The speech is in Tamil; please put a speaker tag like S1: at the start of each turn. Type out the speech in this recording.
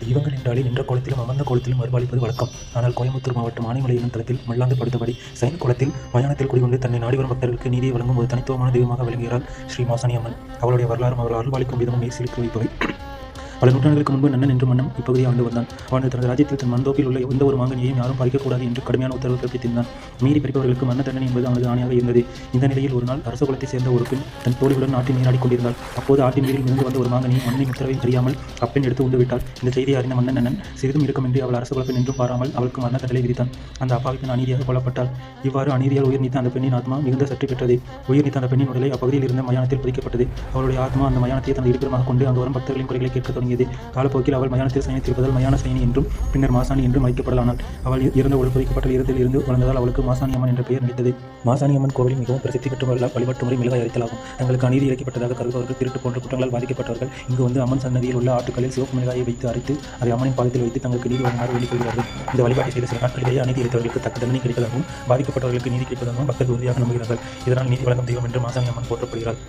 S1: தெய்வங்கள் என்றாலே நின்ற கோலத்திலும் அமர்ந்த கோலத்திலும் அருள்பாலிப்பது வழக்கம். ஆனால் கோயம்புத்தூர் மாவட்டம் ஆனைமலை எனும் தலத்தில் மல்லாந்து படுத்தபடி சைன கோலத்தில் மயானத்தில் குடிகொண்டு தன்னை நாடி வரும் பக்தர்களுக்கு நீதியை வழங்கும் ஒரு தனித்துவமான தெய்வமாக விளங்குகிறாள் ஸ்ரீ மாசாணி அம்மன். அவளுடைய வரலாறும் அவர்கள் அருள்பாலிக்கும் விதமும் மெய்சிலுக்கு வைப்பவை. பல நூற்றாண்டுகளுக்கு முன்பு நன்னன் என்று மன்னன் இப்பகுதியை ஆண்டு வந்தான். அவன் தனது ராஜ்யத்தில் தன் மந்தோப்பில் உள்ள எந்த ஒரு மாங்கனியையும் யாரும் பறிக்கக்கூடாது என்று கடுமையான உத்தரவு பிறப்பித்திருந்தான். மீறி பறிப்பவர்களுக்கு மரண தண்டனை என்பது அவனது ஆணையாக இருந்தது. இந்த நிலையில் ஒரு நாள் அரச குலத்தைச் சேர்ந்த ஒரு பெண் தன் தோழியுடன் ஆற்றில் நீராடி கொண்டிருந்தாள். அப்போது ஆற்றின் நீரில் இருந்து வந்த ஒரு மாங்கனியை மண்ணின் உத்தரவை அறியாமல் அப்பெண் எடுத்து உண்டு விட்டாள். இந்த செய்தியை அறிந்த மன்னன் நன்னன் சிறிதும் இருக்குமின்றி அவள் அரச குலப்பெண் என்றும் பாராமல் அவளுக்கு மரண தண்டனை விதித்தான். அந்த அப்பாவி பெண் அநீதியாக கொல்லப்பட்டாள். இவ்வாறு அநீதியால் உயிர் நீத்த அந்த பெண்ணின் ஆத்மா மிகுந்த சற்று பெற்றது. உயிர் நீத்த அந்த பெண்ணின் உடலை அப்பகுதியில் இருந்த மயானத்தில் புதைக்கப்பட்டது. அவளுடைய ஆத்மா அந்த மயானத்தை தனது இருப்பிடமாக கொண்டு அங்கு வரும் பக்தர்களின் குறைகளை கேட்க தொடங்கியது. காலப்போக்கில் அவள் மயானத்தில் சயனித்திருப்பதால் மயான சயனி என்றும் பின்னர் மாசாணி என்றும் அழைக்கப்படலானாள். அவள் இறந்த ஒரு புதைக்கப்பட்ட ஈரத்தில் இருந்து வளர்ந்ததால் அவளுக்கு மாசாணி அம்மன் என்ற பெயர் நிலைத்தது. மாசாணி அம்மன் கோவில் மிகவும் பிரசித்தி பெற்ற வழிபாட்டு முறை மிளகாய் அரைத்தலாகும். தங்களுக்கு அநீதி இழைக்கப்பட்டதாக கருதுபவர்கள், திருட்டு போன்ற குற்றங்களால் பாதிக்கப்பட்டவர்கள் இங்கு வந்து அம்மன் சன்னதியில் உள்ள ஆட்டுக்களில் சிவப்பு மிளகாயை வைத்து அரைத்து அதை அம்மனின் பாதத்தில் வைத்து தங்களுக்கு நீதி வழங்குமாறு வேண்டிக் கொள்கிறார்கள். இந்த வழிபாட்டை செய்த சில நாட்களிலேயே அநீதி இழைத்தவர்களுக்கு தக்க தண்டனை கிடைப்பதாகவும் பாதிக்கப்பட்டவர்களுக்கு நீதி கிடைப்பதாகவும் பக்தர்கள் உறுதியாக நம்புகிறார்கள். இதனால் நீதி வழங்கும் தெய்வம் என்று மாசாணி அம்மன் போற்றப்படுகிறாள்.